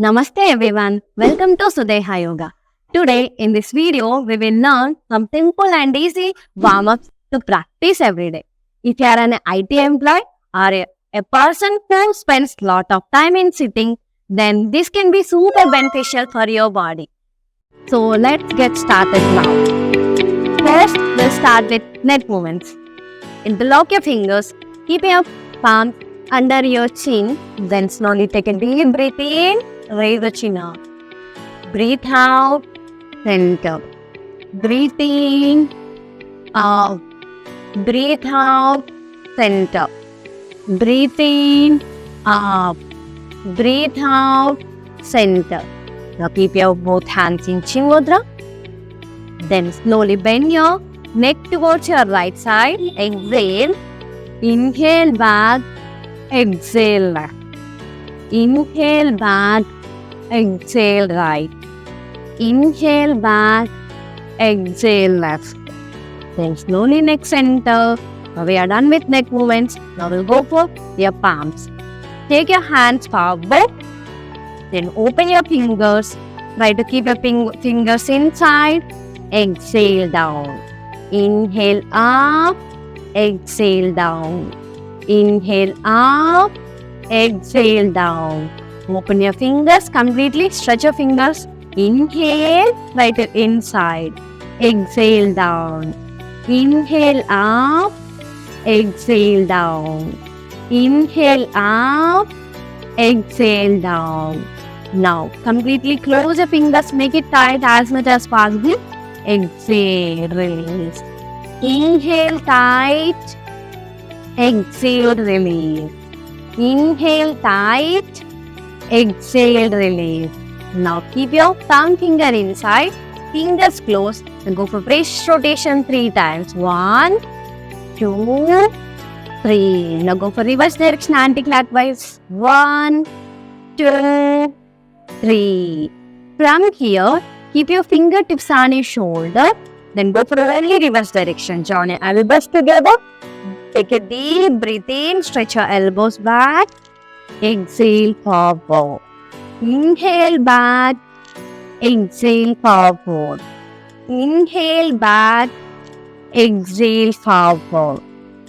Namaste everyone, welcome to Sudeha Yoga. Today in this video, we will learn some simple and easy warm-ups to practice every day. If you are an IT employee or a person who spends lot of time in sitting, then this can be super beneficial for your body. So let's get started now. First, we'll start with neck movements. Interlock your fingers, keep your palms under your chin, then slowly take a deep breath in, raise the chin up. Breathe out, center. Breathe in, out. Breathe out, center. Breathe in, up. Breathe out, center. Now keep your both hands in chin mudra. Then slowly bend your neck towards your right side. Exhale. Inhale back. Exhale left. Inhale back. Exhale right. Inhale back. Exhale left. Then slowly neck center. Now we are done with neck movements. Now we'll go for your palms. Take your hands forward. Then open your fingers. Try to keep your fingers inside. Exhale down. Inhale up. Exhale down. Inhale up. Exhale down. Open your fingers completely. Stretch your fingers. Inhale. Try to inside. Exhale down. Inhale up. Exhale down. Inhale up. Exhale down. Now completely close your fingers. Make it tight as much as possible. Exhale. Release. Inhale tight. Exhale. Release. Inhale tight. Exhale. Release. Now keep your thumb finger inside. Fingers closed. And go for wrist rotation 3 times. 1, 2, 3. Now go for reverse direction anti-clockwise. 1, 2, 3. From here, keep your fingertips on your shoulder. Then go for a very reverse direction. Join your elbows together. Take a deep breath in. Stretch your elbows back. Exhale forward. Inhale back. Exhale forward. Inhale back. Exhale forward.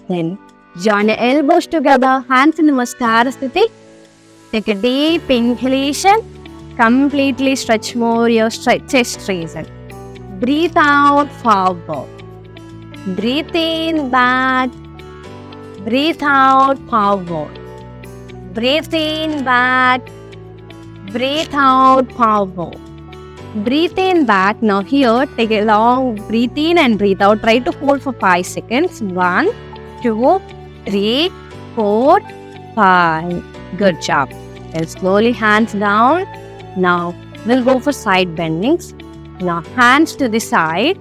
Then join your elbows together. Hands in Namaskar Sthiti. Take a deep inhalation. Completely stretch more your chest region. Breathe out forward. Breathe in back. Breathe out forward. Breathe in back. Breathe out forward. Breathe in back. Now here, take a long breathe in and breathe out. Try to hold for 5 seconds. 1, 2, 3, 4, 5. Good job. And slowly hands down. Now we'll go for side bendings. Now hands to the side.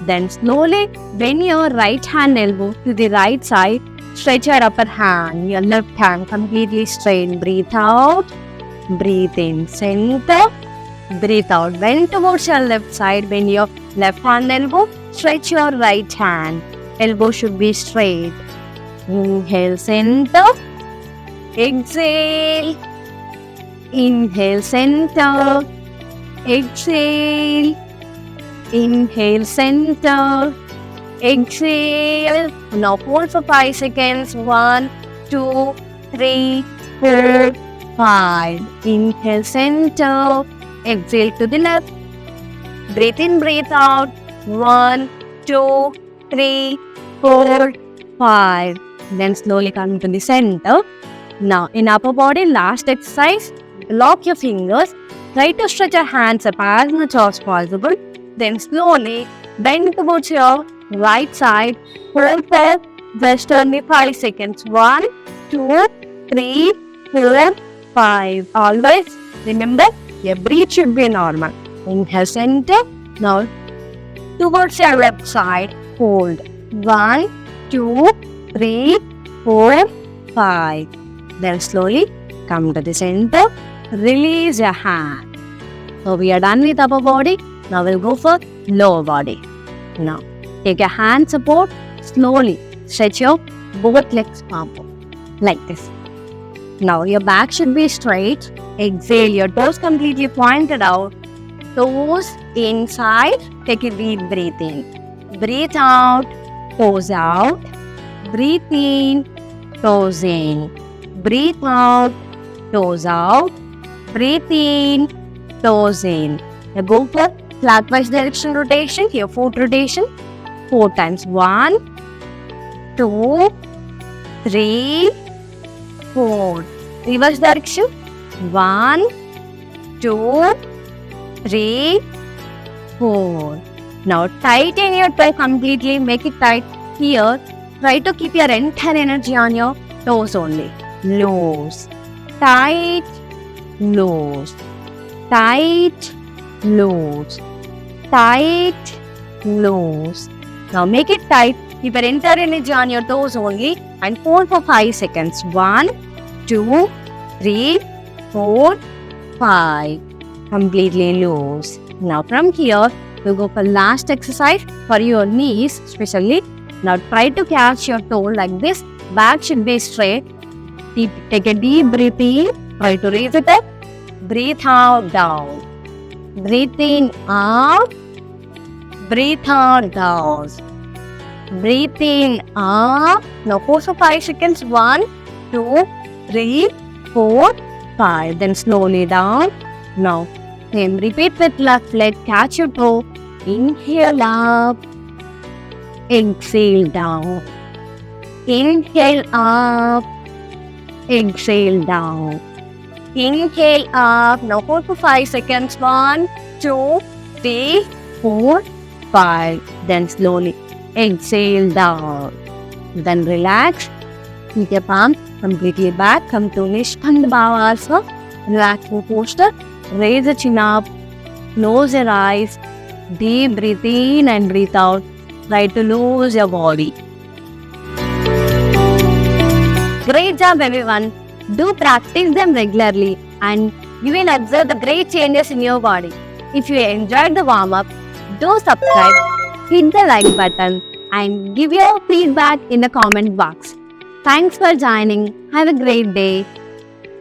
Then slowly bend your right hand elbow to the right side. Stretch your upper hand, your left hand completely straight. Breathe out. Breathe in center. Breathe out. Bend towards your left side. Bend your left hand elbow. Stretch your right hand. Elbow should be straight. Inhale center. Exhale. Inhale center. Exhale. Inhale center. Exhale. Now hold for 5 seconds. 1, 2, 3, 4, 5. Inhale center. Exhale to the left. Breathe in, breathe out. 1, 2, 3, 4, 5. Then slowly come to the center. Now in upper body, last exercise. Lock your fingers. Try to stretch your hands up as much as possible. Then slowly bend towards your right side. Hold for just only 5 seconds. 1, 2, 3, 4, 5. Always remember your breath should be normal. Inhale center. Now towards your left side. Hold. 1, 2, 3, 4, 5. Then slowly come to the center. Release your hand. So we are done with upper body. Now we'll go for lower body. Now take your hand support. Slowly stretch your both legs forward like this. Now your back should be straight. Exhale, your toes completely pointed out. Toes inside. Take a deep breath in. Breathe out. Toes out. Breathe in. Toes in. Breathe out. Toes out. Breathe in. Toes in. Now go for clockwise direction rotation. Here, foot rotation. 4 times. 1, 2, 3, 4. Reverse direction. 1, 2, 3, 4. Now tighten your toe completely. Make it tight. Here, try to keep your entire energy on your toes only. Loose. Tight. Loose. Tight. Loose. Tight. Loose. Now make it tight. Keep your entire energy on your toes only and hold for 5 seconds. 1, 2, 3, 4, 5. Completely loose. Now from here, we'll go for last exercise for your knees especially. Now try to catch your toe like this. Back should be straight. Take a deep breath in. Try to raise it up. Breathe out, down. Breathe in, up. Breathe out, down. Breathe in, up. Now pause for 5 seconds. 1, 2, 3, 4, 5. Then slowly down. Now same repeat with left leg. Catch your toe. Inhale up. Exhale down. Inhale up. Exhale down. Inhale up. Now hold for 5 seconds. 1, 2, 3, 4, 5. Then slowly exhale down. Then relax. Keep your palms completely back. Come to Nishkand Bhavasana. Relaxing posture. Raise the chin up. Close your eyes. Deep breathe in and breathe out. Try to lose your body. Great job, everyone. Do practice them regularly and you will observe the great changes in your body. If you enjoyed the warm-up, do subscribe, hit the like button and give your feedback in the comment box. Thanks for joining. Have a great day.